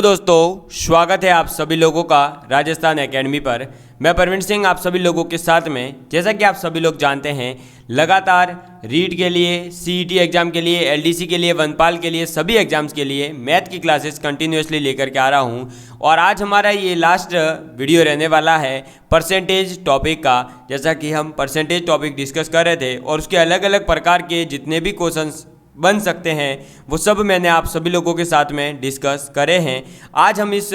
दोस्तों, स्वागत है आप सभी लोगों का राजस्थान एकेडमी पर। मैं परवीन सिंह आप सभी लोगों के साथ में। जैसा कि आप सभी लोग जानते हैं, लगातार रीट के लिए, सीईटी एग्जाम के लिए, एलडीसी के लिए, वनपाल के लिए, सभी एग्जाम्स के लिए मैथ की क्लासेस कंटिन्यूसली लेकर के आ रहा हूं। और आज हमारा ये लास्ट वीडियो रहने वाला है परसेंटेज टॉपिक का। जैसा कि हम परसेंटेज टॉपिक डिस्कस कर रहे थे और उसके अलग अलग प्रकार के जितने भी क्वेश्चंस बन सकते हैं वो सब मैंने आप सभी लोगों के साथ में डिस्कस करे हैं। आज हम इस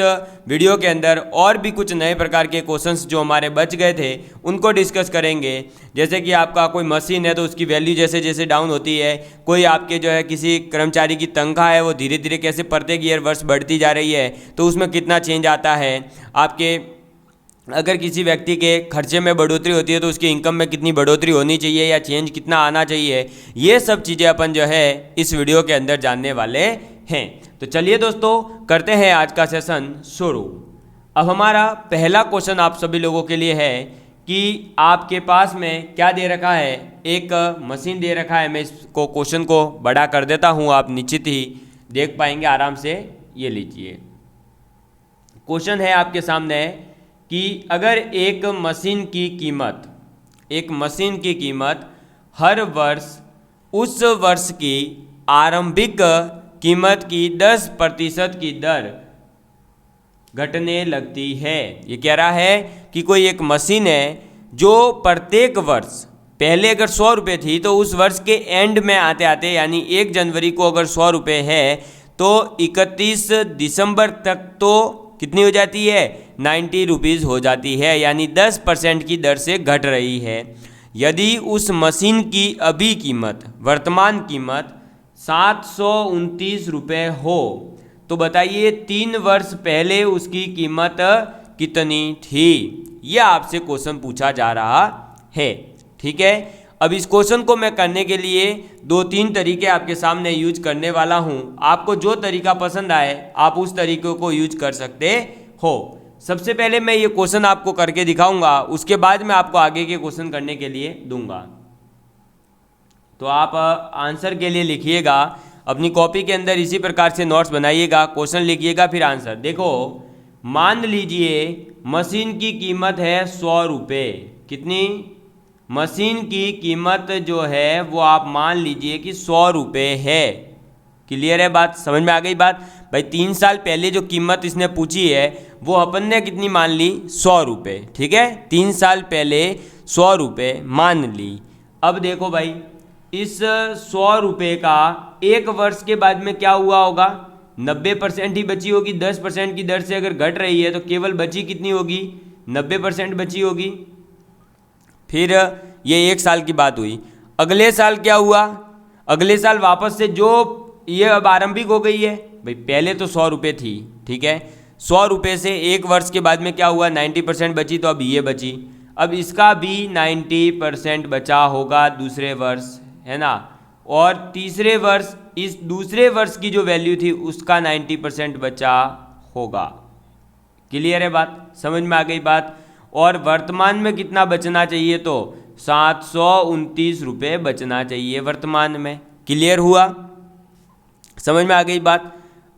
वीडियो के अंदर और भी कुछ नए प्रकार के क्वेश्चंस जो हमारे बच गए थे उनको डिस्कस करेंगे। जैसे कि आपका कोई मशीन है तो उसकी वैल्यू जैसे जैसे डाउन होती है, कोई आपके जो है किसी कर्मचारी की तनख्वाह है वो धीरे धीरे कैसे प्रत्येक ईयर वर्ष बढ़ती जा रही है तो उसमें कितना चेंज आता है। आपके अगर किसी व्यक्ति के खर्चे में बढ़ोतरी होती है तो उसकी इनकम में कितनी बढ़ोतरी होनी चाहिए या चेंज कितना आना चाहिए, ये सब चीज़ें अपन जो है इस वीडियो के अंदर जानने वाले हैं। तो चलिए दोस्तों, करते हैं आज का सेशन शुरू। अब हमारा पहला क्वेश्चन आप सभी लोगों के लिए है कि आपके पास में क्या दे रखा है, एक मशीन दे रखा है। मैं इसको क्वेश्चन को बड़ा कर देता हूँ, आप निश्चित ही देख पाएंगे आराम से। ये लीजिए, क्वेश्चन है आपके सामने कि अगर एक मशीन की कीमत हर वर्ष उस वर्ष की आरंभिक कीमत की 10% की दर घटने लगती है। ये कह रहा है कि कोई एक मशीन है जो प्रत्येक वर्ष, पहले अगर 100 रुपये थी तो उस वर्ष के एंड में आते आते यानी 1 जनवरी को अगर 100 रुपये है तो 31 दिसंबर तक तो कितनी हो जाती है, 90 रुपीज़ हो जाती है, यानी 10% की दर से घट रही है। यदि उस मशीन की अभी कीमत, वर्तमान कीमत 729 रुपये हो तो बताइए 3 वर्ष पहले उसकी कीमत कितनी थी। यह आपसे क्वेश्चन पूछा जा रहा है। ठीक है, अब इस क्वेश्चन को मैं करने के लिए 2-3 तरीके आपके सामने यूज करने वाला हूं। आपको जो तरीका पसंद आए आप उस तरीके को यूज कर सकते हो। सबसे पहले मैं ये क्वेश्चन आपको करके दिखाऊंगा, उसके बाद मैं आपको आगे के क्वेश्चन करने के लिए दूंगा। तो आप आंसर के लिए लिखिएगा अपनी कॉपी के अंदर, इसी प्रकार से नोट्स बनाइएगा, क्वेश्चन लिखिएगा फिर आंसर। देखो, मान लीजिए मशीन की कीमत है 100 रुपये। कितनी? मशीन की कीमत जो है वो आप मान लीजिए कि 100 रुपये है। क्लियर है बात? समझ में आ गई बात? भाई 3 साल पहले जो कीमत इसने पूछी है वो अपन ने कितनी मान ली, 100 रुपये। ठीक है, 3 साल पहले 100 रुपये मान ली। अब देखो भाई, इस 100 रुपये का एक वर्ष के बाद में क्या हुआ होगा, 90% ही बची होगी। 10% की दर से अगर घट रही है तो केवल बची कितनी होगी, 90% बची होगी। फिर ये 1 साल की बात हुई। अगले साल क्या हुआ, अगले साल वापस से जो ये अब आरंभिक हो गई है। भाई पहले तो 100 रुपये थी, ठीक है, 100 रुपये से एक वर्ष के बाद में क्या हुआ, 90% बची, तो अब ये बची। अब इसका भी 90% बचा होगा दूसरे वर्ष, है ना। और तीसरे वर्ष, इस दूसरे वर्ष की जो वैल्यू थी उसका 90% बचा होगा। क्लियर है बात? समझ में आ गई बात? और वर्तमान में कितना बचना चाहिए, तो 729 रुपये बचना चाहिए वर्तमान में। क्लियर हुआ? समझ में आ गई बात?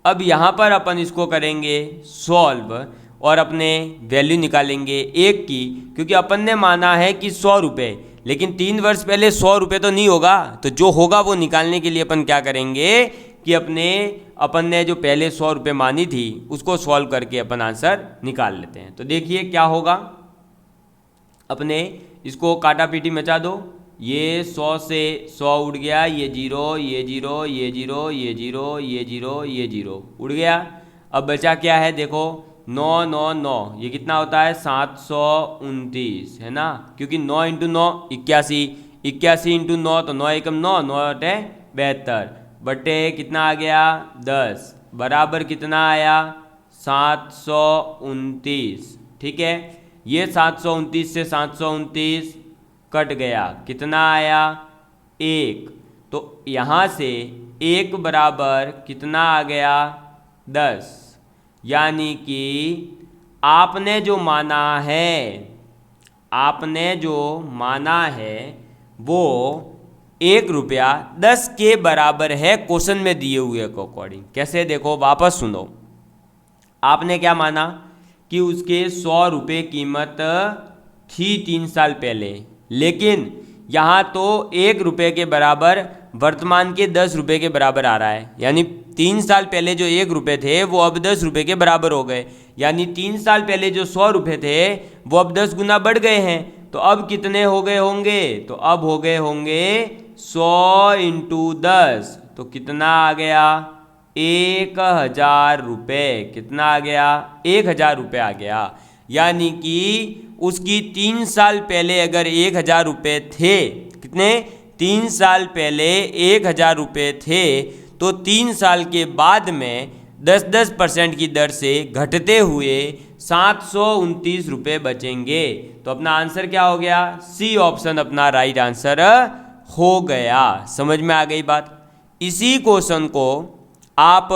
अब यहाँ पर अपन इसको करेंगे सॉल्व और अपने वैल्यू निकालेंगे एक की, क्योंकि अपन ने माना है कि 100 रुपये, लेकिन 3 वर्ष पहले 100 रुपये तो नहीं होगा। तो जो होगा वो निकालने के लिए अपन क्या करेंगे कि अपन ने जो पहले 100 रुपये मानी थी उसको सॉल्व करके अपन आंसर निकाल लेते हैं। तो देखिए क्या होगा, अपने इसको काटा पीटी मचा दो। ये 100 से 100 उड़ गया, ये 0, ये 0, ये 0, ये 0, ये 0, ये 0 उड़ गया। अब बचा क्या है, देखो 9 9 9, ये कितना होता है, 729, है ना, क्योंकि 9 × 9 81, 81 × 9 तो 9 एकम 9, 9 8 72, बटे कितना आ गया 10, बराबर कितना आया 729। ठीक है, ये 729 से 729 कट गया, कितना आया 1, तो यहाँ से 1 बराबर कितना आ गया 10। यानी कि आपने जो माना है वो 1 रुपया 10 के बराबर है क्वेश्चन में दिए हुए के अकॉर्डिंग। कैसे, देखो वापस सुनो, आपने क्या माना कि उसके 100 रुपये कीमत थी 3 साल पहले, लेकिन यहाँ तो 1 रुपये के बराबर वर्तमान के 10 रुपये के बराबर आ रहा है, यानी 3 साल पहले जो 1 रुपये थे वो अब 10 रुपये के बराबर हो गए, यानी 3 साल पहले जो 100 रुपये थे वो अब 10 गुना बढ़ गए हैं। तो अब कितने हो गए होंगे, तो अब हो गए होंगे 100 इंटू 10, तो कितना आ गया 1000 रुपये। कितना आ गया 1000 रुपये आ गया, यानी कि उसकी 3 साल पहले अगर 1000 रुपये थे, कितने 3 साल पहले 1000 रुपये थे, तो 3 साल के बाद में 10% की दर से घटते हुए 729 रुपये बचेंगे। तो अपना आंसर क्या हो गया, सी ऑप्शन अपना राइट आंसर हो गया। समझ में आ गई बात। इसी क्वेश्चन को आप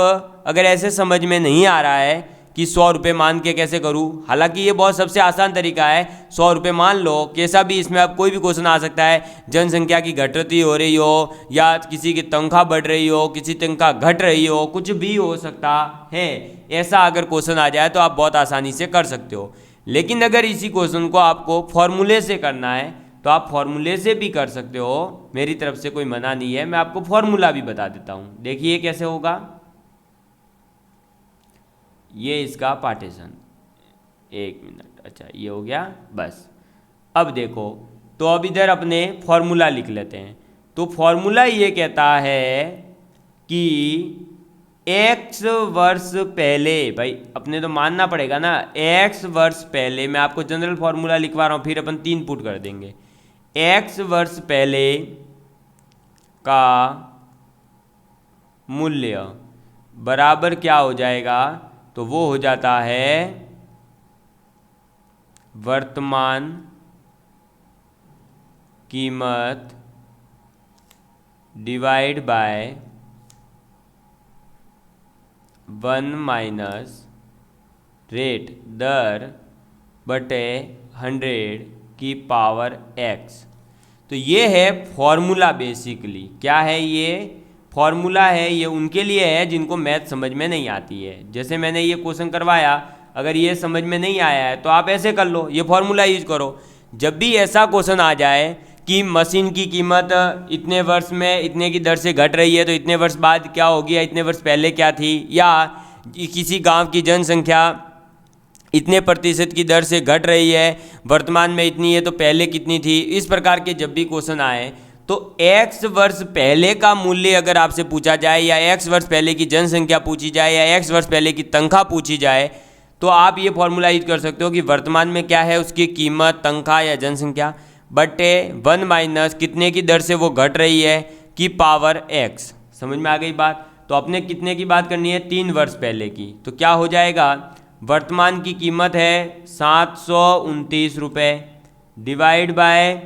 अगर ऐसे समझ में नहीं आ रहा है कि 100 रुपये मान के कैसे करूं, हालांकि ये बहुत सबसे आसान तरीका है। 100 रुपये मान लो, कैसा भी इसमें अब कोई भी क्वेश्चन आ सकता है, जनसंख्या की घटती हो रही हो या किसी की तनख्वाह बढ़ रही हो, किसी तनख्वाह घट रही हो, कुछ भी हो सकता है। ऐसा अगर क्वेश्चन आ जाए तो आप बहुत आसानी से कर सकते हो। लेकिन अगर इसी क्वेश्चन को आपको फॉर्मूले से करना है तो आप फॉर्मूले से भी कर सकते हो, मेरी तरफ से कोई मना नहीं है। मैं आपको फॉर्मूला भी बता देता हूँ, देखिए कैसे होगा। ये इसका पार्टीशन, 1 मिनट, अच्छा ये हो गया बस। अब देखो, तो अब इधर अपने फॉर्मूला लिख लेते हैं। तो फॉर्मूला ये कहता है कि x वर्ष पहले, भाई अपने तो मानना पड़ेगा ना, x वर्ष पहले, मैं आपको जनरल फॉर्मूला लिखवा रहा हूँ, फिर अपन 3 पुट कर देंगे। x वर्ष पहले का मूल्य बराबर क्या हो जाएगा, तो वो हो जाता है वर्तमान कीमत डिवाइड बाय 1 माइनस रेट दर बटे 100 की पावर x। तो ये है फॉर्मूला। बेसिकली क्या है ये फॉर्मूला है, ये उनके लिए है जिनको मैथ समझ में नहीं आती है। जैसे मैंने ये क्वेश्चन करवाया, अगर ये समझ में नहीं आया है तो आप ऐसे कर लो, ये फॉर्मूला यूज करो। जब भी ऐसा क्वेश्चन आ जाए कि मशीन की कीमत इतने वर्ष में इतने की दर से घट रही है, तो इतने वर्ष बाद क्या होगी, या इतने वर्ष पहले क्या थी, या किसी गांव की जनसंख्या इतने प्रतिशत की दर से घट रही है, वर्तमान में इतनी है तो पहले कितनी थी, इस प्रकार के जब भी क्वेश्चन आए तो x वर्ष पहले का मूल्य अगर आपसे पूछा जाए, या x वर्ष पहले की जनसंख्या पूछी जाए, या x वर्ष पहले की तनख्वाह पूछी जाए, तो आप ये फॉर्मूला यूज कर सकते हो कि वर्तमान में क्या है उसकी कीमत, तनख्वाह या जनसंख्या, बटे 1 माइनस कितने की दर से वो घट रही है की पावर x। समझ में आ गई बात। तो अपने कितने की बात करनी है, 3 वर्ष पहले की। तो क्या हो जाएगा, वर्तमान की कीमत है 729 रुपये डिवाइड बाय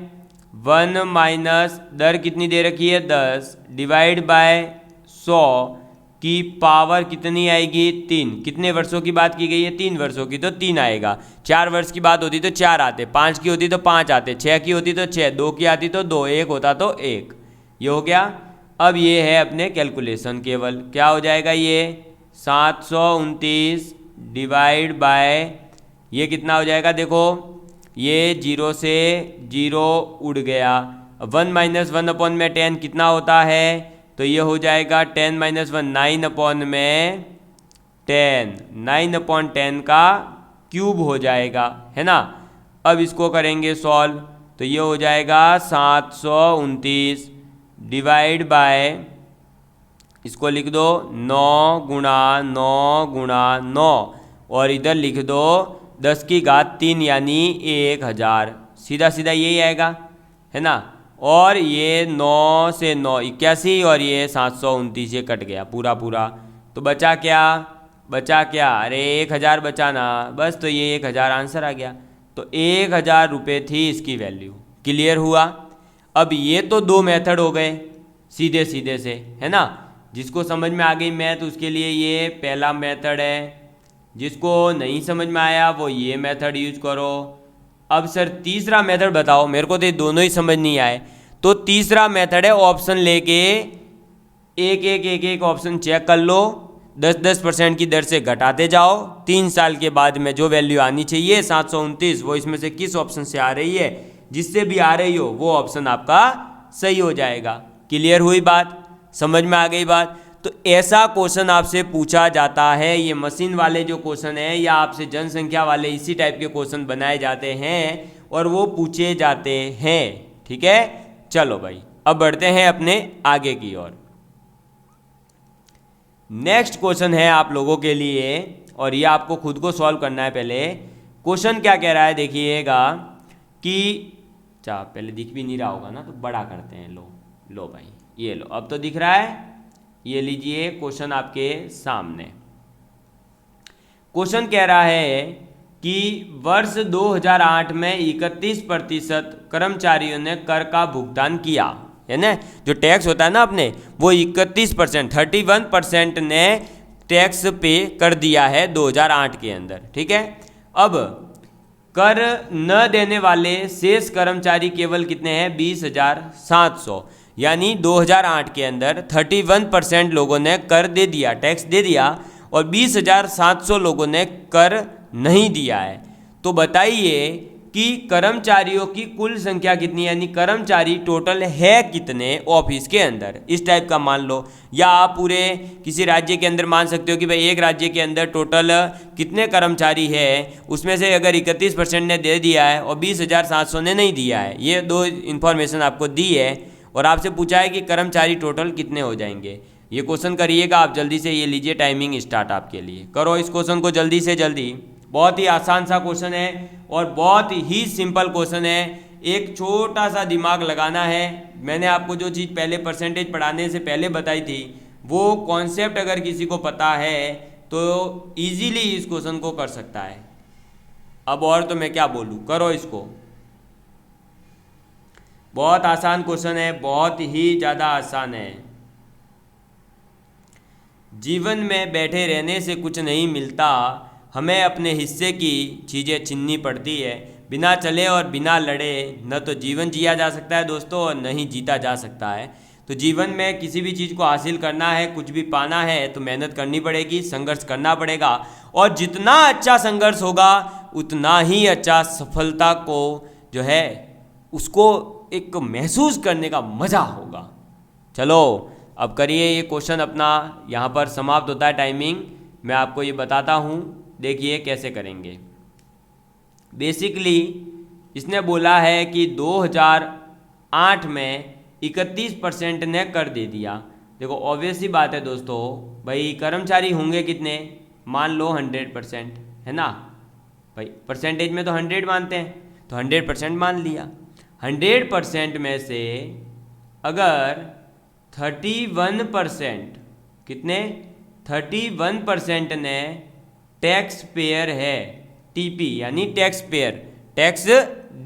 1 माइनस दर कितनी दे रखी है 10 डिवाइड बाय 100 की पावर कितनी आएगी 3। कितने वर्षों की बात की गई है, 3 वर्षों की, तो 3 आएगा। 4 वर्ष की बात होती तो 4 आते, 5 की होती तो 5 आते, 6 की होती तो 6, 2 की आती तो 2, 1 होता तो 1। ये हो गया। अब ये है अपने कैलकुलेशन, केवल क्या हो जाएगा, ये 729 डिवाइड बाय ये कितना हो जाएगा, देखो ये 0 से 0 उड़ गया। 1 माइनस 1 अपॉन में 10 कितना होता है, तो ये हो जाएगा 10 माइनस 1 9 अपॉन में 10, 9 अपॉन 10 का क्यूब हो जाएगा, है ना। अब इसको करेंगे सॉल्व, तो ये हो जाएगा 729 डिवाइड बाय, इसको लिख दो 9 गुणा 9 गुणा 9, और इधर लिख दो 10 की घात 3 यानी 1000। सीधा सीधा यही आएगा, है ना। और ये 9 से 9 81, और ये 729 ये कट गया पूरा पूरा। तो बचा क्या, बचा क्या, अरे 1000 बचा ना, बस। तो ये 1000 आंसर आ गया। तो 1000 रुपये थी इसकी वैल्यू। क्लियर हुआ। अब ये तो 2 मेथड हो गए सीधे सीधे से, है ना। जिसको समझ में आ गई मैथ उसके लिए ये पहला मेथड है, जिसको नहीं समझ में आया वो ये मेथड यूज करो। अब सर तीसरा मेथड बताओ, मेरे को तो ये दोनों ही समझ नहीं आए। तो तीसरा मेथड है ऑप्शन लेके एक एक ऑप्शन चेक कर लो, 10% की दर से घटाते जाओ। 3 साल के बाद में जो वैल्यू आनी चाहिए 729, वो इसमें से किस ऑप्शन से आ रही है, जिससे भी आ रही हो वो ऑप्शन आपका सही हो जाएगा। क्लियर हुई बात, समझ में आ गई बात। तो ऐसा क्वेश्चन आपसे पूछा जाता है। ये मशीन वाले जो क्वेश्चन है या आपसे जनसंख्या वाले इसी टाइप के क्वेश्चन बनाए जाते हैं और वो पूछे जाते हैं। ठीक है, चलो भाई अब बढ़ते हैं अपने आगे की ओर। नेक्स्ट क्वेश्चन है आप लोगों के लिए और ये आपको खुद को सॉल्व करना है। पहले क्वेश्चन क्या कह रहा है देखिएगा कि पहले दिख भी नहीं रहा होगा ना, तो बड़ा करते हैं। लो भाई, ये लो, अब तो दिख रहा है। ये लीजिए क्वेश्चन आपके सामने। क्वेश्चन कह रहा है कि वर्ष 2008 में 31% कर्मचारियों ने कर का भुगतान किया, है ना। जो टैक्स होता है ना अपने, वो 31%, 31% ने टैक्स पे कर दिया है 2008 के अंदर। ठीक है, अब कर न देने वाले शेष कर्मचारी केवल कितने हैं, 20,700। यानी 2008 के अंदर 31% लोगों ने कर दे दिया, टैक्स दे दिया, और 20,700 लोगों ने कर नहीं दिया है। तो बताइए कि कर्मचारियों की कुल संख्या कितनी, यानी कर्मचारी टोटल है कितने ऑफिस के अंदर, इस टाइप का मान लो। या आप पूरे किसी राज्य के अंदर मान सकते हो कि भाई एक राज्य के अंदर टोटल कितने कर्मचारी है, उसमें से अगर 31% ने दे दिया है और 20,700 ने नहीं दिया है। ये दो इन्फॉर्मेशन आपको दी है और आपसे पूछा है कि कर्मचारी टोटल कितने हो जाएंगे। ये क्वेश्चन करिएगा आप जल्दी से। ये लीजिए टाइमिंग स्टार्ट आपके लिए, करो इस क्वेश्चन को जल्दी से जल्दी। बहुत ही आसान सा क्वेश्चन है और बहुत ही सिंपल क्वेश्चन है। एक छोटा सा दिमाग लगाना है। मैंने आपको जो चीज़ पहले परसेंटेज पढ़ाने से पहले बताई थी, वो कॉन्सेप्ट अगर किसी को पता है तो इजीली इस क्वेश्चन को कर सकता है। अब और तो मैं क्या बोलूँ, करो इसको। बहुत आसान क्वेश्चन है, बहुत ही ज़्यादा आसान है। जीवन में बैठे रहने से कुछ नहीं मिलता, हमें अपने हिस्से की चीज़ें छीननी पड़ती है। बिना चले और बिना लड़े न तो जीवन जिया जा सकता है दोस्तों, और न ही जीता जा सकता है। तो जीवन में किसी भी चीज़ को हासिल करना है, कुछ भी पाना है, तो मेहनत करनी पड़ेगी, संघर्ष करना पड़ेगा। और जितना अच्छा संघर्ष होगा उतना ही अच्छा सफलता को जो है उसको एक महसूस करने का मज़ा होगा। चलो अब करिए ये क्वेश्चन अपना, यहाँ पर समाप्त होता है टाइमिंग। मैं आपको ये बताता हूँ, देखिए कैसे करेंगे। बेसिकली इसने बोला है कि 2008 में 31% ने कर दे दिया। देखो ऑब्वियस सी बात है दोस्तों, भाई कर्मचारी होंगे कितने, मान लो 100%, है ना भाई। परसेंटेज में तो 100 मानते हैं, तो 100% मान लिया। 100% में से अगर 31%, कितने 31% ने टैक्स पेयर है, टीपी यानी टैक्स पेयर, टैक्स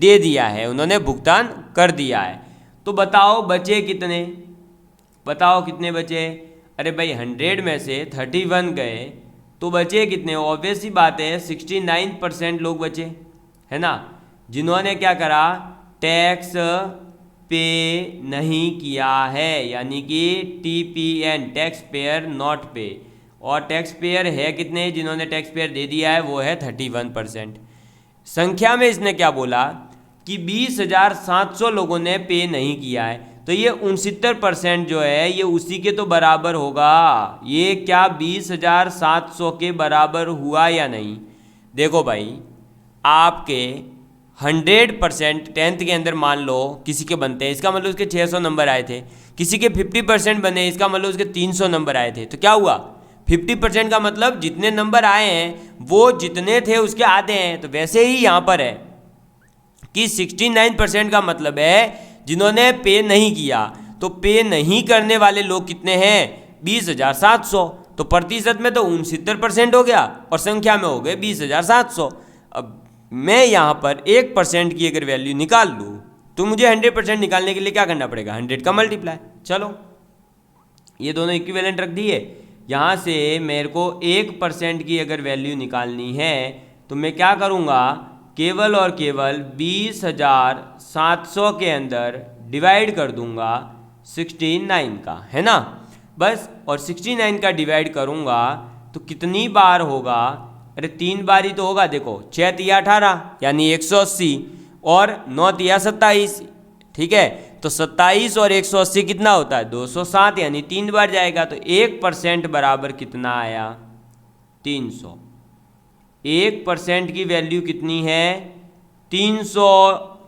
दे दिया है, उन्होंने भुगतान कर दिया है, तो बताओ बचे कितने, बताओ कितने बचे। अरे भाई 100 में से 31 गए तो बचे कितने, ऑब्वियस सी बात है 69% लोग बचे, है ना, जिन्होंने क्या करा, टैक्स पे नहीं किया है, यानी कि TPN, टैक्स पेयर नॉट पे। और टैक्स पेयर है कितने, जिन्होंने टैक्स पेयर दे दिया है वो है 31%। संख्या में इसने क्या बोला कि 20,700 लोगों ने पे नहीं किया है, तो ये 69% जो है ये उसी के तो बराबर होगा। ये क्या 20,700 के बराबर हुआ या नहीं। देखो भाई आपके 100% 10th के अंदर मान लो किसी के बनते हैं, इसका मतलब उसके 600 नंबर आए थे। किसी के 50% बने, इसका मतलब उसके 300 नंबर आए थे। तो क्या हुआ, 50% का मतलब जितने नंबर आए हैं वो जितने थे उसके आधे हैं। तो वैसे ही यहाँ पर है कि 69% का मतलब है जिन्होंने पे नहीं किया। तो पे नहीं करने वाले लोग कितने हैं, 20,700। तो प्रतिशत में तो 69% हो गया और संख्या में हो गए 20,700। अब मैं यहाँ पर 1% की अगर वैल्यू निकाल लूँ तो मुझे 100% निकालने के लिए क्या करना पड़ेगा, 100 का मल्टीप्लाई। चलो ये दोनों इक्विवेलेंट रख दिए। यहाँ से मेरे को 1% की अगर वैल्यू निकालनी है तो मैं क्या करूँगा, केवल और केवल 20,700 के अंदर डिवाइड कर दूंगा 69 का, है ना। बस। और 69 का डिवाइड करूँगा तो कितनी बार होगा, अरे 3 बार ही तो होगा। देखो 6 तिया 18 यानी 180 और 9 तिया 27, ठीक है। तो 27 और 180 कितना होता है 207 यानी 3 बार जाएगा। तो 1% बराबर कितना आया 300। 1% की वैल्यू कितनी है 300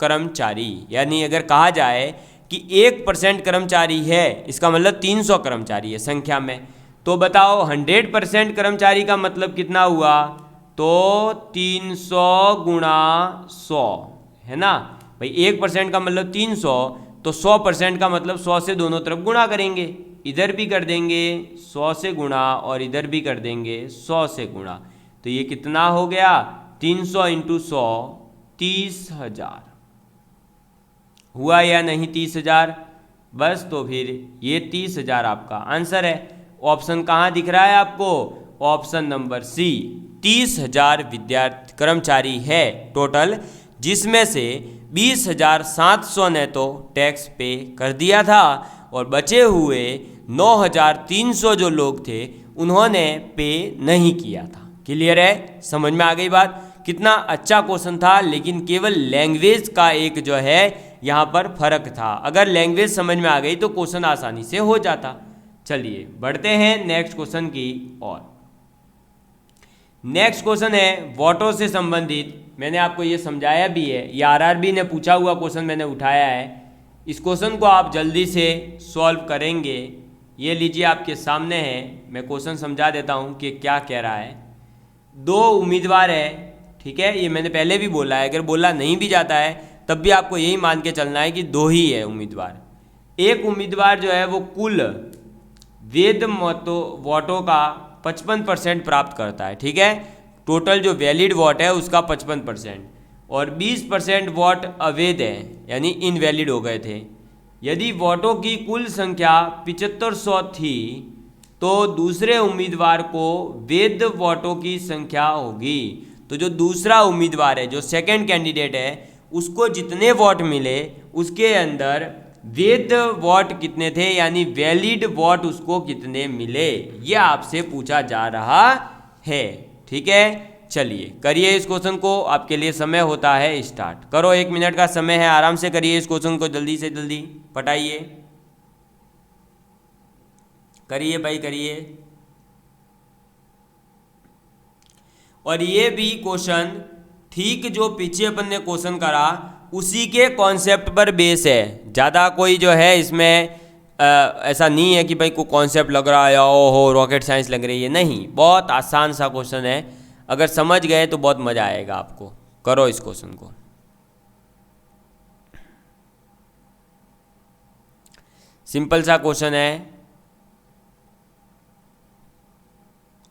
कर्मचारी। यानी अगर कहा जाए कि 1% कर्मचारी है, इसका मतलब 300 कर्मचारी है संख्या में। तो बताओ 100% कर्मचारी का मतलब कितना हुआ, तो 300 गुणा 100 है ना भाई। 1% का मतलब 300, तो 100% का मतलब 100 से दोनों तरफ गुणा करेंगे। इधर भी कर देंगे 100 से गुणा और इधर भी कर देंगे 100 से गुणा। तो ये कितना हो गया 300 इंटू 100 30,000 हुआ या नहीं 30,000। बस तो फिर ये 30,000 आपका आंसर है। ऑप्शन कहाँ दिख रहा है आपको, ऑप्शन नंबर सी 30,000 विद्यार्थी कर्मचारी है टोटल, जिसमें से 20,700 ने तो टैक्स पे कर दिया था और बचे हुए 9,300 जो लोग थे उन्होंने पे नहीं किया था। क्लियर है, समझ में आ गई बात। कितना अच्छा क्वेश्चन था, लेकिन केवल लैंग्वेज का एक जो है यहाँ पर फर्क था। अगर लैंग्वेज समझ में आ गई तो क्वेश्चन आसानी से हो जाता। चलिए बढ़ते हैं नेक्स्ट क्वेश्चन की ओर। नेक्स्ट क्वेश्चन है वोटों से संबंधित। मैंने आपको ये समझाया भी है, ये आरआरबी ने पूछा हुआ क्वेश्चन मैंने उठाया है। इस क्वेश्चन को आप जल्दी से सॉल्व करेंगे। ये लीजिए आपके सामने है, मैं क्वेश्चन समझा देता हूँ कि क्या कह रहा है। 2 उम्मीदवार है, ठीक है, ये मैंने पहले भी बोला है। अगर बोला नहीं भी जाता है तब भी आपको यही मान के चलना है कि 2 ही है उम्मीदवार। एक उम्मीदवार जो है वो कुल वैध वोटों का 55% प्राप्त करता है, ठीक है। टोटल जो वैलिड वोट है उसका 55% और 20% वोट अवैध है यानी इनवैलिड हो गए थे। यदि वोटों की कुल संख्या 7500 थी तो दूसरे उम्मीदवार को वैध वोटों की संख्या होगी। तो जो दूसरा उम्मीदवार है, जो सेकंड कैंडिडेट है, उसको जितने वोट मिले उसके अंदर वैध वोट कितने थे यानी वैलिड वोट उसको कितने मिले, ये आपसे पूछा जा रहा है, ठीक है। चलिए करिए इस क्वेश्चन को, आपके लिए समय होता है स्टार्ट। करो, 1 मिनट का समय है, आराम से करिए इस क्वेश्चन को, जल्दी से जल्दी पटाइए, करिए भाई करिए। और ये भी क्वेश्चन ठीक जो पीछे अपन ने क्वेश्चन करा उसी के कॉन्सेप्ट पर बेस है। ज़्यादा कोई जो है इसमें ऐसा नहीं है कि भाई कोई कॉन्सेप्ट लग रहा है ओहो रॉकेट साइंस लग रही है, नहीं, बहुत आसान सा क्वेश्चन है। अगर समझ गए तो बहुत मज़ा आएगा आपको। करो इस क्वेश्चन को। सिंपल सा क्वेश्चन है,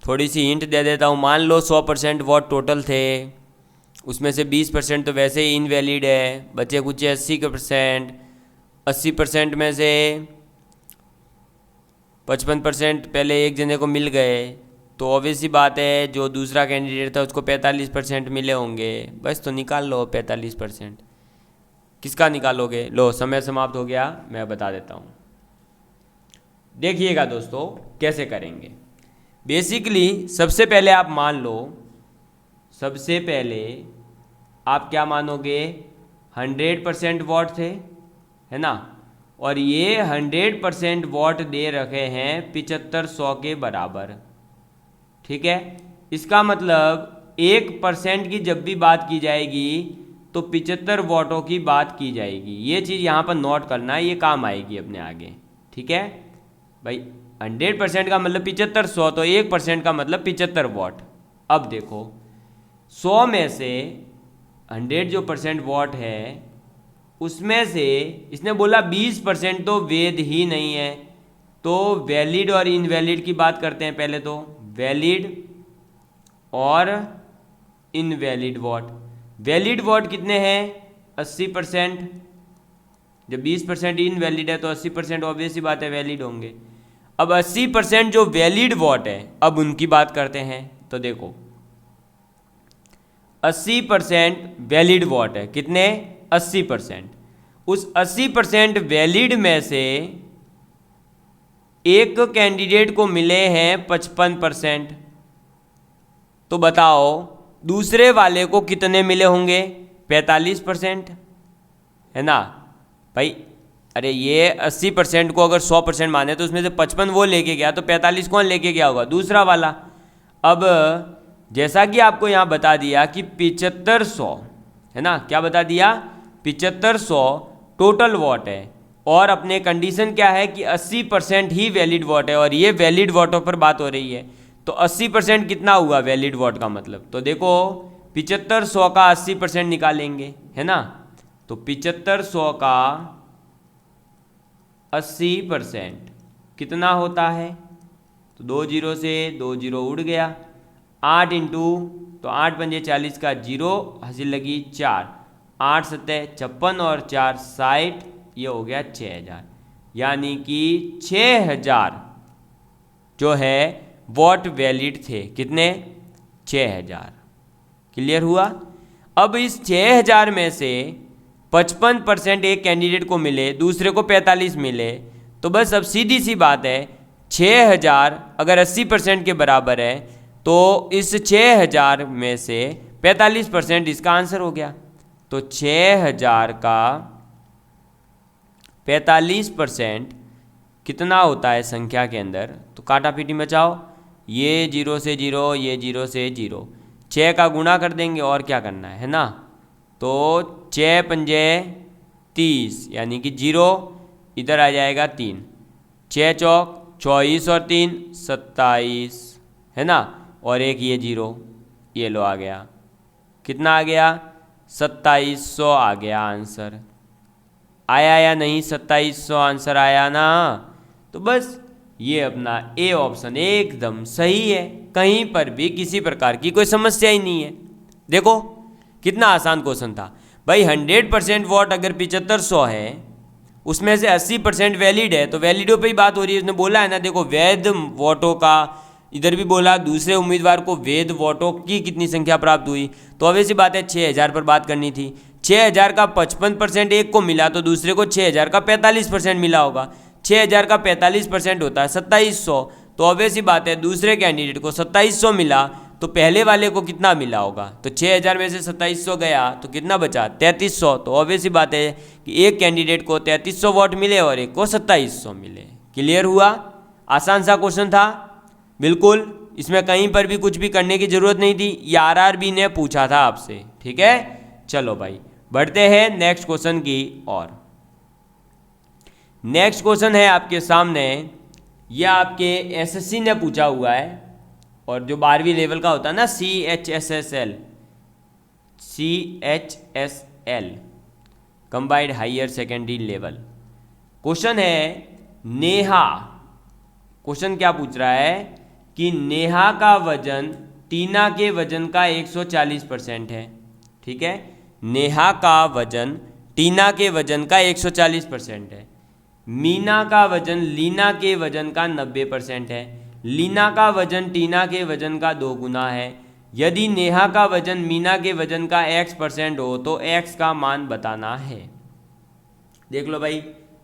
थोड़ी सी हिंट दे देता हूँ। मान लो 100% वोट टोटल थे, उसमें से 20% तो वैसे ही इनवैलिड है, बचे कुछ 80%। 80% में से 55% पहले एक जने को मिल गए, तो ऑब्वियस सी बात है जो दूसरा कैंडिडेट था उसको 45% मिले होंगे। बस तो निकाल लो 45%। किसका निकालोगे? लो समय समाप्त हो गया, मैं बता देता हूँ। देखिएगा दोस्तों कैसे करेंगे। बेसिकली सबसे पहले आप मान लो, सबसे पहले आप क्या मानोगे 100% वोट थे, है ना, और ये 100% वोट दे रखे हैं 7500 के बराबर, ठीक है। इसका मतलब 1% की जब भी बात की जाएगी तो 75 वोटों की बात की जाएगी। ये चीज़ यहाँ पर नोट करना है, ये काम आएगी अपने आगे, ठीक है भाई। 100% का मतलब 7500, तो 1% का मतलब 75 वोट। अब देखो 100 में से 100 जो % वोट है उसमें से इसने बोला 20% तो वैध ही नहीं है, तो वैलिड और इनवैलिड की बात करते हैं पहले। तो वैलिड और इनवैलिड वोट, वैलिड वोट कितने हैं 80%। जब 20% इनवैलिड है तो 80% ऑब्वियस ही बात है वैलिड होंगे। अब 80% जो वैलिड वोट है, अब उनकी बात करते हैं। तो देखो 80% वैलिड वोट है, कितने 80%। उस 80% वैलिड में से एक कैंडिडेट को मिले हैं 55%, तो बताओ दूसरे वाले को कितने मिले होंगे? 45%, है ना भाई। अरे ये 80% को अगर 100% माने तो उसमें से 55 वो लेके गया, तो 45 कौन लेके गया होगा? दूसरा वाला। अब जैसा कि आपको यहाँ बता दिया कि 7500, है ना, क्या बता दिया? 7500 टोटल वोट है, और अपने कंडीशन क्या है कि 80% ही वैलिड वोट है, और ये वैलिड वोटों पर बात हो रही है। तो 80% कितना हुआ वैलिड वोट का मतलब? तो देखो 7500 का 80% निकालेंगे, है ना, तो 7500 का 80% कितना होता है? तो 2 जीरो से 2 जीरो उड़ गया, 8 इंटू, तो 8 पंजे 40 का जीरो हासिल लगी 4, 8 सत्ते 56 और 4 60, ये हो गया 6000। यानी कि 6000 जो है वोट वैलिड थे। कितने? 6000। क्लियर हुआ? अब इस 6000 में से 55% एक कैंडिडेट को मिले, दूसरे को 45 मिले, तो बस अब सीधी सी बात है, 6000 अगर 80% के बराबर है तो इस 6000 में से 45% इसका आंसर हो गया। तो 6000 का 45% कितना होता है संख्या के अंदर? तो काटा पीटी मचाओ, ये 0 से 0, ये 0 से 0, 6 का गुणा कर देंगे और क्या करना है ना। तो 6 पंजे 30, यानी कि 0 इधर आ जाएगा 3, 6 चौक 24 और 3 27, है ना, और एक ये 0, ये लो आ गया। कितना आ गया? 2700 आ गया आंसर। आया या नहीं? 2700 आंसर आया ना। तो बस ये अपना ए ऑप्शन एकदम सही है, कहीं पर भी किसी प्रकार की कोई समस्या ही नहीं है। देखो कितना आसान क्वेश्चन था भाई। 100% वोट अगर 7500 है, उसमें से 80% वैलिड है, तो वैलिडों पे ही बात हो रही है। उसने बोला है ना, देखो वैध वोटों का, इधर भी बोला दूसरे उम्मीदवार को वैध वोटों की कितनी संख्या प्राप्त हुई, तो ऑब्वियस सी बात है 6000 पर बात करनी थी। 6000 का 55% एक को मिला, तो दूसरे को 6000 का 45% मिला होगा। 6000 का 45% होता है 2700, तो ऑब्वियस सी बात है दूसरे कैंडिडेट को 2700 मिला, तो पहले वाले को कितना मिला होगा? तो 6000 में से 2700 गया तो कितना बचा? 3300। तो ऑब्वियस सी बात है कि एक कैंडिडेट को 3300 वोट मिले और एक को 2700 मिले। क्लियर हुआ? आसान सा क्वेश्चन था बिल्कुल, इसमें कहीं पर भी कुछ भी करने की जरूरत नहीं थी। ये आरआरबी ने पूछा था आपसे, ठीक है। चलो भाई बढ़ते हैं नेक्स्ट क्वेश्चन की ओर। नेक्स्ट क्वेश्चन है आपके सामने, यह आपके एसएससी ने पूछा हुआ है, और जो 12वीं लेवल का होता है ना, CHSSL combined higher secondary level. Question है नेहा, क्वेश्चन क्या पूछ रहा है कि नेहा का वजन टीना के वजन का 140% है। ठीक है, नेहा का वजन टीना के वजन का 140% है। मीना का वजन लीना के वजन का 90% है। लीना का वजन टीना के वजन का 2 गुना है। यदि नेहा का वजन मीना के वजन का x% हो तो x का मान बताना है। देख लो भाई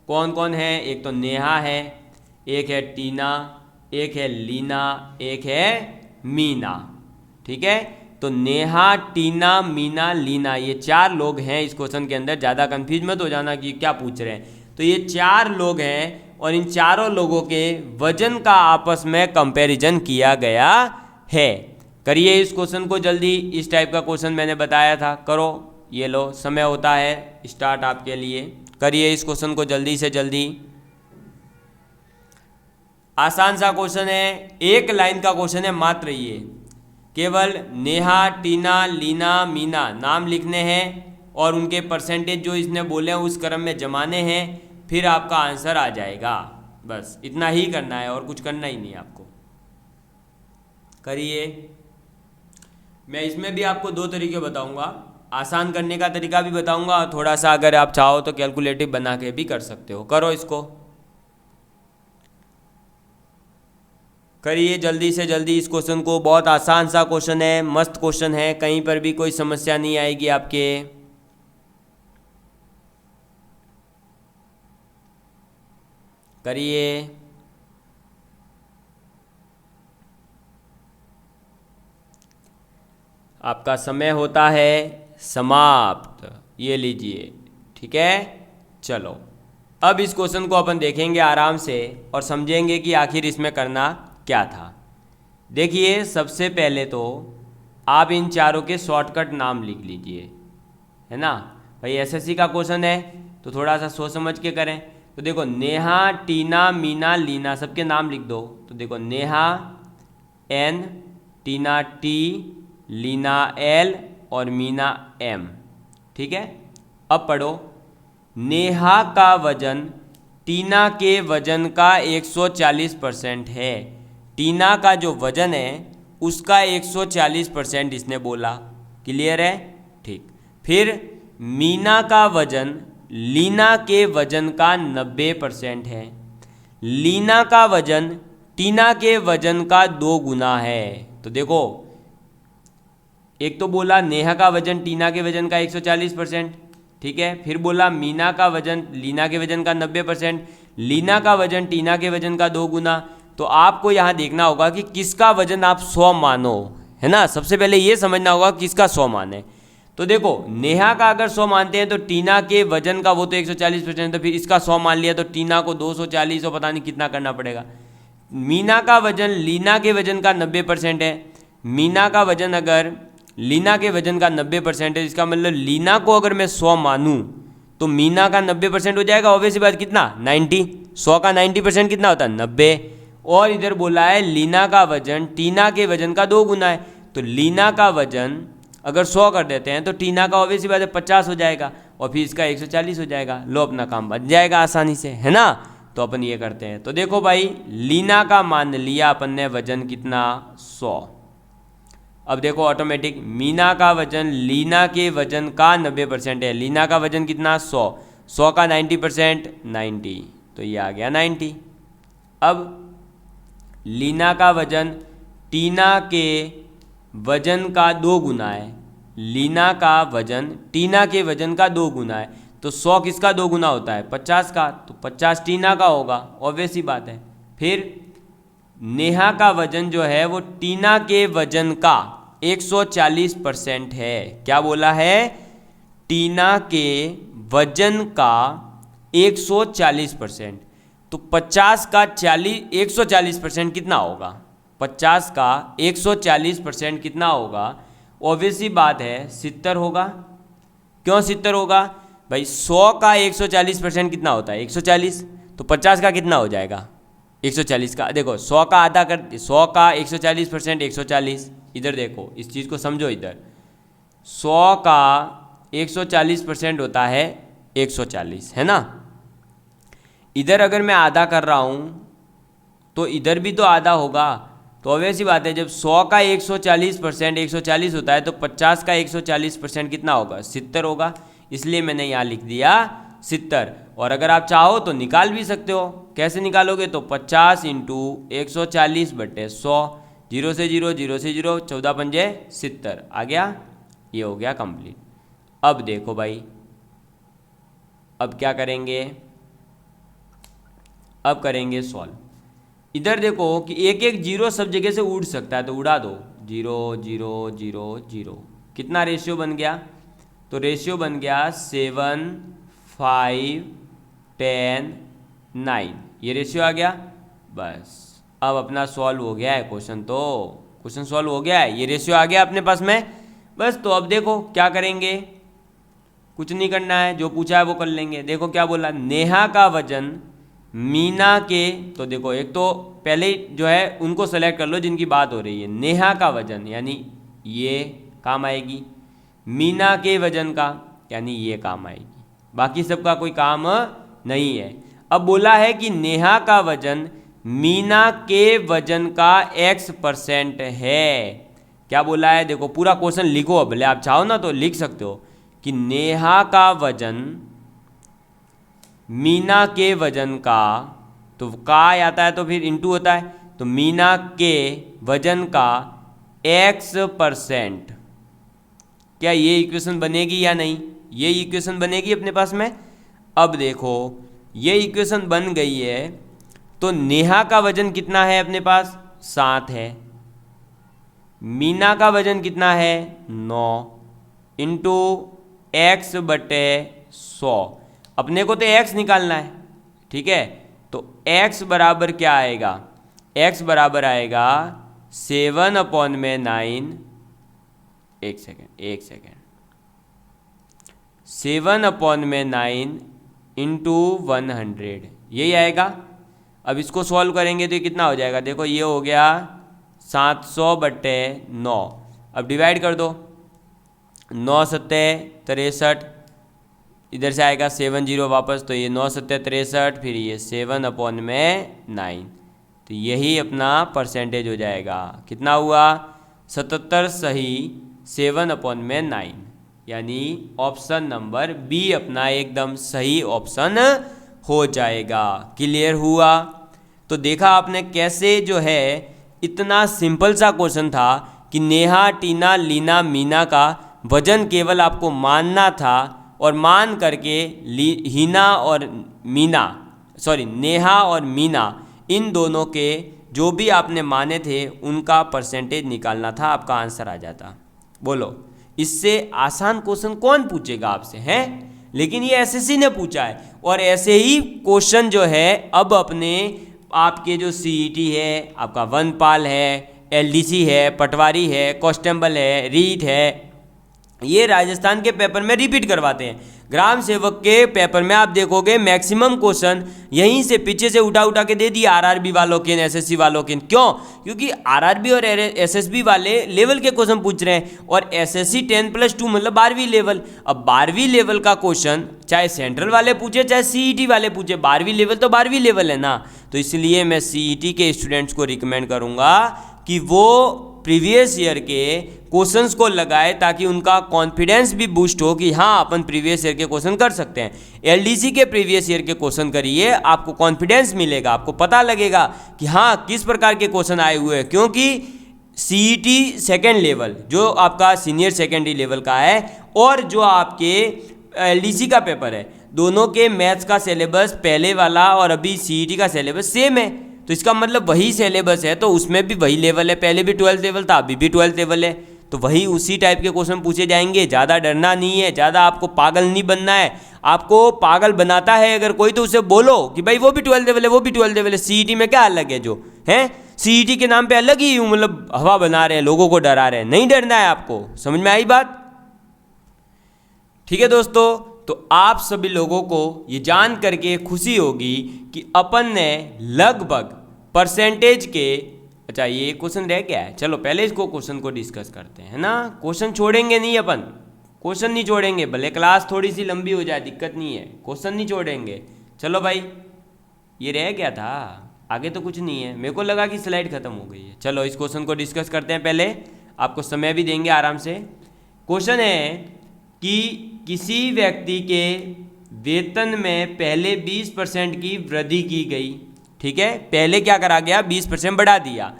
कौन कौन है, एक तो नेहा है, एक है टीना, एक है लीना, एक है मीना। ठीक है, तो नेहा, टीना, मीना, लीना, ये 4 लोग हैं इस क्वेश्चन के अंदर। ज़्यादा कंफ्यूज मत हो जाना कि क्या पूछ रहे हैं। तो ये 4 लोग हैं और इन चारों लोगों के वजन का आपस में कंपैरिजन किया गया है। करिए इस क्वेश्चन को जल्दी, इस टाइप का क्वेश्चन मैंने बताया था, करो। ये लो समय होता है स्टार्ट आपके लिए, करिए इस क्वेश्चन को जल्दी से जल्दी। आसान सा क्वेश्चन है, 1 लाइन का क्वेश्चन है मात्र। ये केवल नेहा, टीना, लीना, मीना नाम लिखने हैं और उनके परसेंटेज जो इसने बोले हैं उस क्रम में जमाने हैं, फिर आपका आंसर आ जाएगा। बस इतना ही करना है और कुछ करना ही नहीं आपको। करिए। मैं इसमें भी आपको 2 तरीके बताऊंगा, आसान करने का तरीका भी बताऊंगा और थोड़ा सा अगर आप चाहो तो कैलकुलेटिव बना के भी कर सकते हो। करो इसको, करिए जल्दी से जल्दी इस क्वेश्चन को। बहुत आसान सा क्वेश्चन है, मस्त क्वेश्चन है, कहीं पर भी कोई समस्या नहीं आएगी आपके। करिए। आपका समय होता है समाप्त। ये लीजिए, ठीक है। चलो अब इस क्वेश्चन को अपन देखेंगे आराम से और समझेंगे कि आखिर इसमें करना क्या था। देखिए सबसे पहले तो आप इन चारों के शॉर्टकट नाम लिख लीजिए, है ना भाई। एसएससी का क्वेश्चन है तो थोड़ा सा सोच समझ के करें। तो देखो नेहा, टीना, मीना, लीना, सबके नाम लिख दो। तो देखो नेहा एन, टीना टी, लीना एल और मीना एम, ठीक है। अब पढ़ो, नेहा का वजन टीना के वजन का 140% है। टीना का जो वजन है उसका 140% इसने बोला। क्लियर है, ठीक। फिर मीना का वजन लीना के वजन का 90% है। लीना का वजन टीना के वजन का 2 गुना है। तो देखो एक तो बोला नेहा का वजन टीना के वजन का 140%, ठीक है। फिर बोला मीना का वजन लीना के वजन का 90%, लीना का वजन टीना के वजन का 2 गुना। तो आपको यहाँ देखना होगा कि किसका वजन आप 100 मानो, है ना। सबसे पहले ये समझना होगा किसका 100 माने। तो देखो नेहा का अगर 100 मानते हैं तो टीना के वजन का वो तो 140%, तो फिर इसका 100 मान लिया तो टीना को 240 और पता नहीं कितना करना पड़ेगा। मीना का वजन लीना के वजन का 90% है। मीना का वजन अगर लीना के वजन का 90% है, इसका मतलब लीना को अगर मैं 100 मानूँ तो मीना का 90% हो जाएगा। ऑब्वियसली बात कितना, 90। 100 का 90% कितना होता है, 90। और इधर बोला है लीना का वजन टीना के वजन का 2 गुना है। तो लीना का वजन अगर 100 कर देते हैं तो टीना का ऑब्वियसली बात है 50 हो जाएगा और फिर इसका 140 हो जाएगा। लो अपना काम बन जाएगा आसानी से, है ना। तो अपन ये करते हैं। तो देखो भाई लीना का मान लिया अपन ने वजन कितना, 100। अब देखो ऑटोमेटिक मीना का वजन लीना के वजन का 90% है। लीना का वजन कितना, 100। 100 का 90% 90, तो ये आ गया 90। अब लीना का वजन टीना के वजन का 2 गुना है। लीना का वजन टीना के वजन का 2 गुना है। तो 100 किसका 2 गुना होता है, 50 का। तो 50 टीना का होगा, ऑब्वियस ही बात है। फिर नेहा का वजन जो है वो टीना के वजन का 140% है। क्या बोला है, टीना के वजन का 140%। तो 50 का 140% कितना होगा, 50 का 140% कितना होगा, ऑब्वियसली बात है 70 होगा। क्यों 70 होगा भाई, 100 का 140% कितना होता है, 140। तो 50 का कितना हो जाएगा, 140 का। देखो 100 का आधा कर, 100 का 140% 140। इधर देखो इस चीज़ को समझो, इधर 100 का 140% होता है 140, है ना। इधर अगर मैं आधा कर रहा हूँ तो इधर भी तो आधा होगा। तो ऑब्वियस ही बात है जब 100 का 140% 140 होता है तो 50 का 140% कितना होगा, 70 होगा। इसलिए मैंने यहाँ लिख दिया 70। और अगर आप चाहो तो निकाल भी सकते हो। कैसे निकालोगे, तो 50 इंटू 140/100, 0 से 0 0 से 0, 14 पंजे 70 आ गया। ये हो गया कंप्लीट। अब देखो भाई, अब क्या करेंगे, अब करेंगे सॉल्व। इधर देखो कि एक एक जीरो सब जगह से उड़ सकता है, तो उड़ा दो। 0 0 0 0, कितना रेशियो बन गया, तो रेशियो बन गया 7 5 10 9, ये रेशियो आ गया। बस अब अपना सॉल्व हो गया है क्वेश्चन, तो क्वेश्चन सॉल्व हो गया है, ये रेशियो आ गया अपने पास में। बस तो अब देखो क्या करेंगे, कुछ नहीं करना है, जो पूछा है वो कर लेंगे। देखो क्या बोला, नेहा का वजन मीना के, तो देखो एक तो पहले जो है उनको सेलेक्ट कर लो जिनकी बात हो रही है। नेहा का वजन यानी ये काम आएगी, मीना के वजन का यानी ये काम आएगी, बाकी सबका कोई काम नहीं है। अब बोला है कि नेहा का वजन मीना के वजन का X% है। क्या बोला है, देखो पूरा क्वेश्चन लिखो। अब भले आप चाहो ना तो लिख सकते हो कि नेहा का वजन मीना के वजन का, तो का आता है तो फिर इंटू होता है, तो मीना के वजन का X%। क्या ये इक्वेशन बनेगी या नहीं, ये इक्वेशन बनेगी अपने पास में। अब देखो ये इक्वेशन बन गई है, तो नेहा का वजन कितना है अपने पास, 7 है। मीना का वजन कितना है 9 इंटू एक्स बटे 100। अपने को तो एक्स निकालना है, ठीक है। तो x बराबर क्या आएगा, x बराबर आएगा 7/9, एक सेकेंड 7/9 इंटू 100, यही आएगा। अब इसको सॉल्व करेंगे तो ये कितना हो जाएगा, देखो ये हो गया 700/9। अब डिवाइड कर दो, 9 सत्ते 63, इधर से आएगा 70 वापस, तो ये 9 सत्ते 63, फिर ये 7/9, तो यही अपना परसेंटेज हो जाएगा। कितना हुआ 77 सही 7/9, यानी ऑप्शन नंबर बी अपना एकदम सही ऑप्शन हो जाएगा। क्लियर हुआ। तो देखा आपने कैसे जो है इतना सिंपल सा क्वेश्चन था कि नेहा, टीना, लीना, मीना का वजन केवल आपको मानना था और मान करके नेहा और मीना इन दोनों के जो भी आपने माने थे उनका परसेंटेज निकालना था, आपका आंसर आ जाता। बोलो इससे आसान क्वेश्चन कौन पूछेगा आपसे, हैं? लेकिन ये एसएससी ने पूछा है। और ऐसे ही क्वेश्चन जो है अब अपने आपके जो सीईटी है, आपका वनपाल है, एलडीसी है, पटवारी है, कांस्टेबल है, रीट है, ये राजस्थान के पेपर में रिपीट करवाते हैं। ग्राम सेवक के पेपर में आप देखोगे मैक्सिमम क्वेश्चन यहीं से पीछे से उठा के दे दिया आरआरबी वालों के, एसएससी वालों के। क्यों? क्योंकि आरआरबी और एसएसबी वाले लेवल के क्वेश्चन पूछ रहे हैं और एसएससी 10+2 मतलब 12वीं लेवल। अब 12वीं लेवल का क्वेश्चन चाहे सेंट्रल वाले पूछे चाहे सीईटी वाले पूछे, 12वीं लेवल तो 12वीं लेवल है ना। तो इसलिए मैं सीईटी के स्टूडेंट्स को रिकमेंड करूंगा कि वो प्रीवियस ईयर के क्वेश्चंस को लगाए ताकि उनका कॉन्फिडेंस भी बूस्ट हो कि हाँ अपन प्रीवियस ईयर के क्वेश्चन कर सकते हैं। एलडीसी के प्रीवियस ईयर के क्वेश्चन करिए, आपको कॉन्फिडेंस मिलेगा, आपको पता लगेगा कि हाँ किस प्रकार के क्वेश्चन आए हुए हैं। क्योंकि सीईटी सेकेंड लेवल जो आपका सीनियर सेकेंडरी लेवल का है और जो आपके एलडीसी का पेपर है, दोनों के मैथ्स का सिलेबस पहले वाला और अभी सीईटी का सिलेबस सेम है। तो इसका मतलब वही सिलेबस है, तो उसमें भी वही लेवल है, पहले भी 12th लेवल था, अभी भी 12th लेवल है, तो वही उसी टाइप के क्वेश्चन पूछे जाएंगे। ज़्यादा डरना नहीं है, ज़्यादा आपको पागल नहीं बनना है। आपको पागल बनाता है अगर कोई तो उसे बोलो कि भाई वो भी 12th लेवल है, वो भी 12th लेवल है, सीईटी में क्या अलग है जो है, सीईटी के नाम पे अलग ही मतलब हवा बना रहे हैं, लोगों को डरा रहे हैं। नहीं डरना है आपको, समझ में आई बात? ठीक है दोस्तों, तो आप सभी लोगों को ये जान करके खुशी होगी कि अपन ने लगभग परसेंटेज के, अच्छा ये क्वेश्चन रह गया है, चलो पहले इसको क्वेश्चन को डिस्कस करते हैं, है ना। क्वेश्चन छोड़ेंगे नहीं अपन, क्वेश्चन नहीं छोड़ेंगे, भले क्लास थोड़ी सी लंबी हो जाए दिक्कत नहीं है, क्वेश्चन नहीं छोड़ेंगे। चलो भाई ये रह गया था, आगे तो कुछ नहीं है, मेरे को लगा कि स्लाइड खत्म हो गई है। चलो इस क्वेश्चन को डिस्कस करते हैं, पहले आपको समय भी देंगे आराम से। क्वेश्चन है कि किसी व्यक्ति के वेतन में पहले 20% की वृद्धि की गई, ठीक है, पहले क्या करा गया 20% बढ़ा दिया,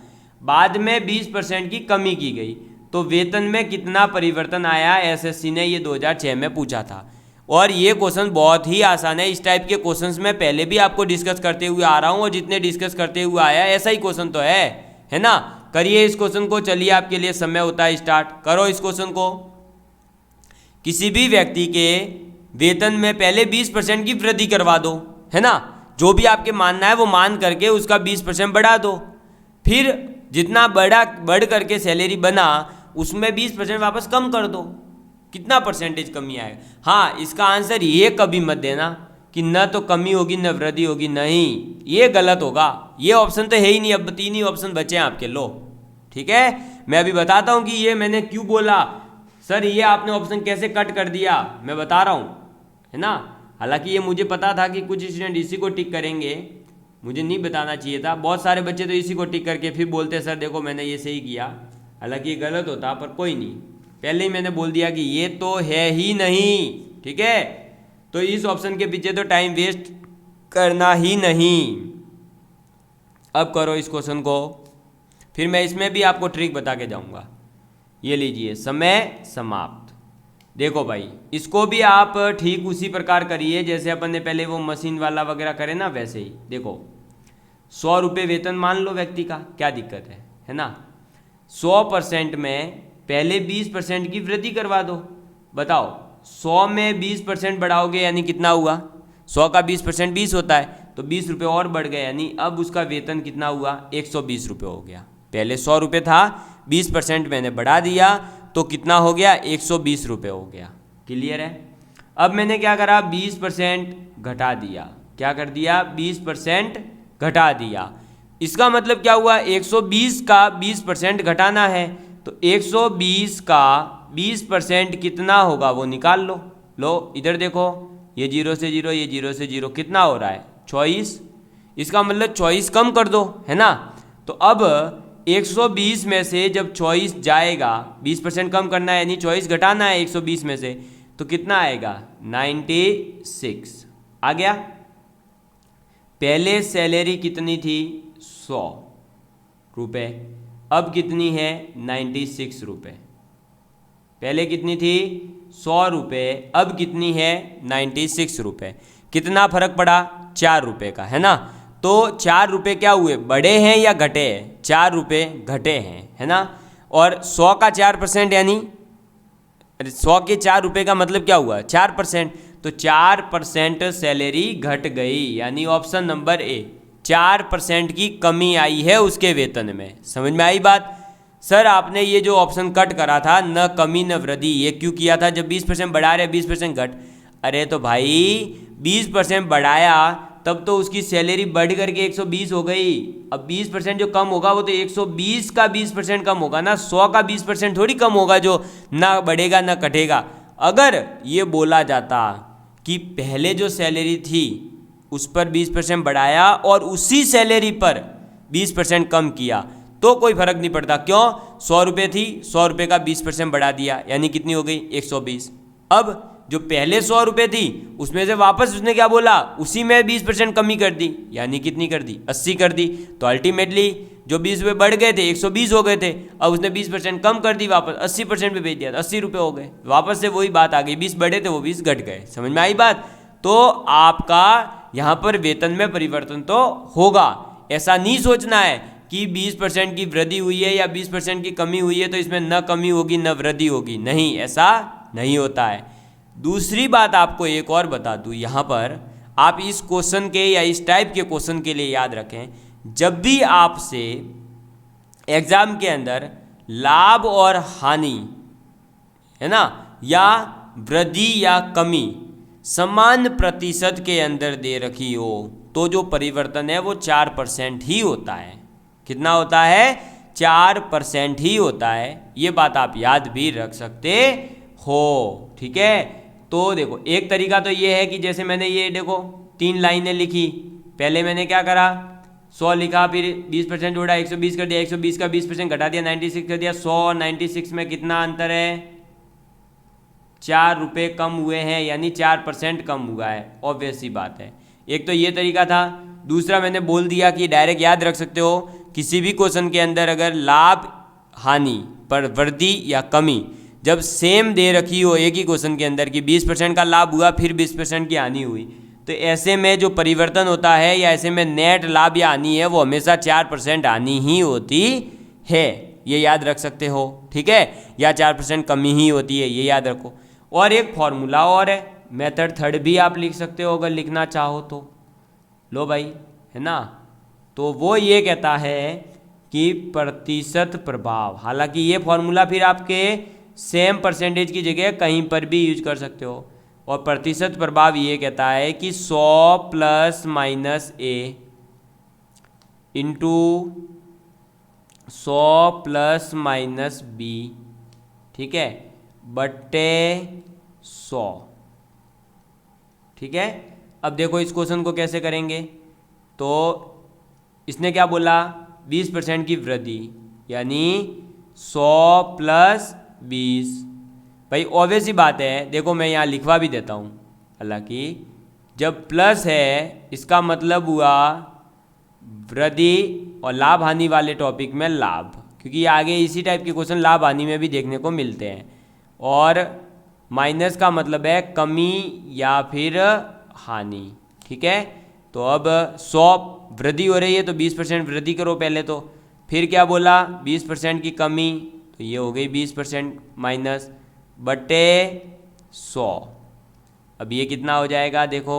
बाद में 20% की कमी की गई, तो वेतन में कितना परिवर्तन आया? एसएससी ने ये 2006 में पूछा था। और ये क्वेश्चन बहुत ही आसान है। इस टाइप के क्वेश्चंस में पहले भी आपको डिस्कस करते हुए आ रहा हूँ और जितने डिस्कस करते हुए आया ऐसा ही क्वेश्चन तो है ना। करिए इस क्वेश्चन को, चलिए आपके लिए समय होता है स्टार्ट, करो इस क्वेश्चन को। किसी भी व्यक्ति के वेतन में पहले 20% की वृद्धि करवा दो, है ना, जो भी आपके मानना है वो मान करके उसका 20% बढ़ा दो, फिर जितना बढ़ करके सैलरी बना उसमें 20% वापस कम कर दो, कितना परसेंटेज कमी आएगा? हाँ, इसका आंसर ये कभी मत देना कि न तो कमी होगी न वृद्धि होगी, नहीं, ये गलत होगा, ये ऑप्शन तो है ही नहीं। अब 3 ही ऑप्शन बचे हैं आपके, लो ठीक है। मैं अभी बताता हूँ कि ये मैंने क्यों बोला, सर ये आपने ऑप्शन कैसे कट कर दिया, मैं बता रहा हूँ, है ना। हालांकि ये मुझे पता था कि कुछ स्टूडेंट इसी को टिक करेंगे, मुझे नहीं बताना चाहिए था। बहुत सारे बच्चे तो इसी को टिक करके फिर बोलते सर देखो मैंने ये सही किया, हालांकि ये गलत होता, पर कोई नहीं, पहले ही मैंने बोल दिया कि ये तो है ही नहीं, ठीक है। तो इस ऑप्शन के पीछे तो टाइम वेस्ट करना ही नहीं। अब करो इस क्वेश्चन को, फिर मैं इसमें भी आपको ट्रिक बता के जाऊंगा। ये लीजिए, समय समाप्त। देखो भाई इसको भी आप ठीक उसी प्रकार करिए जैसे अपन ने पहले वो मशीन वाला वगैरह करे ना, वैसे ही। देखो 100 रुपये वेतन मान लो व्यक्ति का, क्या दिक्कत है ना। 100% में पहले 20% की वृद्धि करवा दो। बताओ 100 में 20% बढ़ाओगे यानी कितना हुआ, 100 का 20% 20 होता है, तो 20 रुपये और बढ़ गए, यानी अब उसका वेतन कितना हुआ, 120 रुपये हो गया। पहले 100 रुपये था, 20% मैंने बढ़ा दिया तो कितना हो गया, 120 रुपये हो गया। क्लियर है। अब मैंने क्या करा, 20% घटा दिया। क्या कर दिया, 20% घटा दिया। इसका मतलब क्या हुआ, 120 का 20% घटाना है, तो 120 का 20% कितना होगा वो निकाल लो। लो इधर देखो, ये 0 से 0, ये 0 से 0, कितना हो रहा है, 24। इसका मतलब 24 कम कर दो, है ना। तो अब 120 में से जब 24 जाएगा, 20% कम करना है यानी 24 घटाना है 120 में से, तो कितना आएगा, 96 आ गया। पहले सैलरी कितनी थी, 100 रुपये, अब कितनी है, 96 रुपये। पहले कितनी थी, 100 रुपये, अब कितनी है, 96 रुपये। कितना फर्क पड़ा, 4 रुपये का, है ना। तो 4 रुपये क्या हुए, बढ़े हैं या घटे हैं, 4 रुपये घटे हैं, है ना। और 100 का 4% यानी 100 के 4 रुपये का मतलब क्या हुआ, 4%, तो 4% सैलरी घट गई, यानी ऑप्शन नंबर ए, 4% की कमी आई है उसके वेतन में। समझ में आई बात। सर आपने ये जो ऑप्शन कट करा था, न कमी न वृद्धि, ये क्यों किया था, जब 20% बढ़ा रहे 20% घट। अरे तो भाई 20% बढ़ाया तब तो उसकी सैलरी बढ़ करके 120 हो गई। अब 20% जो कम होगा वो तो 120 का 20% कम होगा ना, 100 का 20% थोड़ी कम होगा जो ना बढ़ेगा ना घटेगा। अगर ये बोला जाता कि पहले जो सैलरी थी उस पर 20% बढ़ाया और उसी सैलरी पर 20% कम किया तो कोई फर्क नहीं पड़ता। क्यों, 100 रुपये थी, 100 रुपये का 20% बढ़ा दिया यानी कितनी हो गई, 120। अब जो पहले 100 रुपये थी उसमें से वापस उसने क्या बोला, उसी में 20% कमी कर दी, यानी कितनी कर दी, 80 कर दी। तो अल्टीमेटली जो 20 रुपये बढ़ गए थे 120 हो गए थे, अब उसने 20% कम कर दी, वापस 80% पे भेज दिया, 80 रुपये हो गए। वापस से वही बात आ गई, 20 बढ़े थे वो 20 घट गए। समझ में आई बात। तो आपका यहाँ पर वेतन में परिवर्तन तो होगा, ऐसा नहीं सोचना है कि 20% की वृद्धि हुई है या 20% की कमी हुई है तो इसमें न कमी होगी न वृद्धि होगी, नहीं, ऐसा नहीं होता है। दूसरी बात आपको एक और बता दूं, यहाँ पर आप इस क्वेश्चन के या इस टाइप के क्वेश्चन के लिए याद रखें, जब भी आपसे एग्जाम के अंदर लाभ और हानि, है ना, या वृद्धि या कमी समान प्रतिशत के अंदर दे रखी हो तो जो परिवर्तन है वो 4% ही होता है। कितना होता है, 4% ही होता है। ये बात आप याद भी रख सकते हो, ठीक है। तो देखो एक तरीका तो ये है कि जैसे मैंने ये देखो 3 लाइनें लिखी, पहले मैंने क्या करा, 100 लिखा, फिर 20% जोड़ा, 120 कर दिया, 120 का 20% घटा दिया, 96 कर दिया। 100 और 96 में कितना अंतर है, 4 रुपये कम हुए हैं, यानी 4% कम हुआ है। ऑब्वियस सी बात है। एक तो ये तरीका था। दूसरा मैंने बोल दिया कि डायरेक्ट याद रख सकते हो, किसी भी क्वेश्चन के अंदर अगर लाभ हानि पर वृद्धि या कमी जब सेम दे रखी हो एक ही क्वेश्चन के अंदर कि 20% का लाभ हुआ फिर 20% की हानि हुई, तो ऐसे में जो परिवर्तन होता है या ऐसे में नेट लाभ या हानि है वो हमेशा 4% हानि ही होती है, ये याद रख सकते हो, ठीक है। या 4% कमी ही होती है, ये याद रखो। और एक फॉर्मूला और है, मेथड थर्ड भी आप लिख सकते हो अगर लिखना चाहो तो। लो भाई, है ना। तो वो ये कहता है कि प्रतिशत प्रभाव, हालांकि ये फॉर्मूला फिर आपके सेम परसेंटेज की जगह कहीं पर भी यूज कर सकते हो। और प्रतिशत प्रभाव ये कहता है कि 100 प्लस माइनस ए इंटू 100 प्लस माइनस बी, ठीक है, बट्टे 100, ठीक है। अब देखो इस क्वेश्चन को कैसे करेंगे। तो इसने क्या बोला, 20% की वृद्धि यानी 100 प्लस 20। भाई ऑब्वियस ही बात है, देखो मैं यहाँ लिखवा भी देता हूँ। हालांकि जब प्लस है इसका मतलब हुआ वृद्धि और लाभ हानि वाले टॉपिक में लाभ, क्योंकि आगे इसी टाइप के क्वेश्चन लाभ हानि में भी देखने को मिलते हैं। और माइनस का मतलब है कमी या फिर हानि, ठीक है। तो अब 100 वृद्धि हो रही है तो 20% वृद्धि करो पहले, तो फिर क्या बोला 20% की कमी, तो ये हो गई 20% माइनस बटे 100। अब ये कितना हो जाएगा, देखो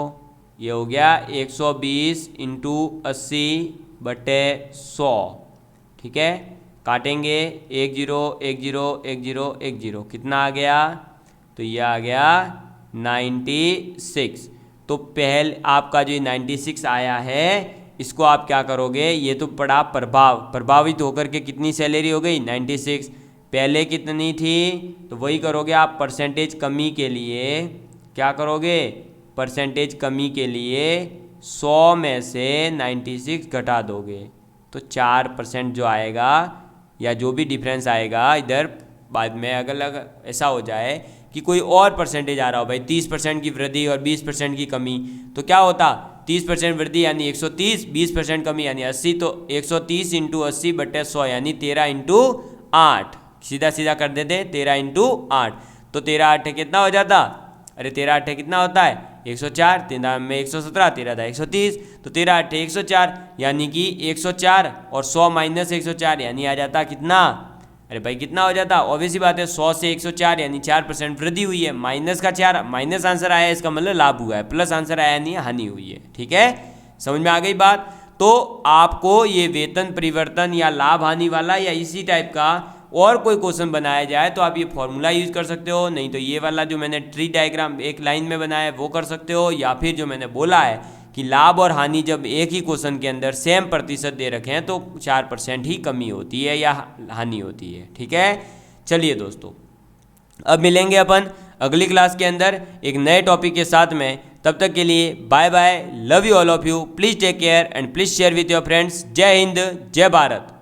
ये हो गया 120 इंटू 80 बटे 100। ठीक है, काटेंगे 1 0 1 0 1 0 1 0, कितना आ गया, तो ये आ गया 96। तो पहले आपका जो 96 आया है इसको आप क्या करोगे, ये तो पड़ा प्रभावित होकर के कितनी सैलरी हो गई 96, पहले कितनी थी, तो वही करोगे आप परसेंटेज कमी के लिए, क्या करोगे परसेंटेज कमी के लिए 100 में से 96 घटा दोगे, तो 4% जो आएगा या जो भी डिफरेंस आएगा इधर बाद में अगर ऐसा हो जाए कि कोई और परसेंटेज आ रहा हो भाई 30% की वृद्धि और 20% की कमी, तो क्या होता 30% वृद्धि यानी 130, 20% कमी यानी 80, तो 130 इंटू 80 बटे 100 यानी 13 इंटू 8, सीधा सीधा कर देते 13 इंटू 8, तो 13 8 कितना हो जाता, अरे 13 8 कितना होता है 104, 13 में 117, 13 था 130, तो 13 8 104 यानी कि 104 और 100 माइनस 104 यानी आ जाता कितना, अरे भाई कितना हो जाता, ऑब्वियसली बात है 100 से 104 यानी 4% वृद्धि हुई है, माइनस का 4 माइनस आंसर आया है इसका मतलब लाभ हुआ है, प्लस आंसर आया नहीं हानि हुई है। ठीक है, समझ में आ गई बात। तो आपको ये वेतन परिवर्तन या लाभ हानि वाला या इसी टाइप का और कोई क्वेश्चन बनाया जाए तो आप ये फॉर्मूला यूज कर सकते हो, नहीं तो ये वाला जो मैंने ट्री डायग्राम एक लाइन में बनाया है वो कर सकते हो, या फिर जो मैंने बोला है कि लाभ और हानि जब एक ही क्वेश्चन के अंदर सेम प्रतिशत दे रखे हैं तो 4% ही कमी होती है या हानि होती है। ठीक है, चलिए दोस्तों अब मिलेंगे अपन अगली क्लास के अंदर एक नए टॉपिक के साथ में, तब तक के लिए bye bye, love you all of you, please take care and please share with your friends. जय हिंद, जय भारत।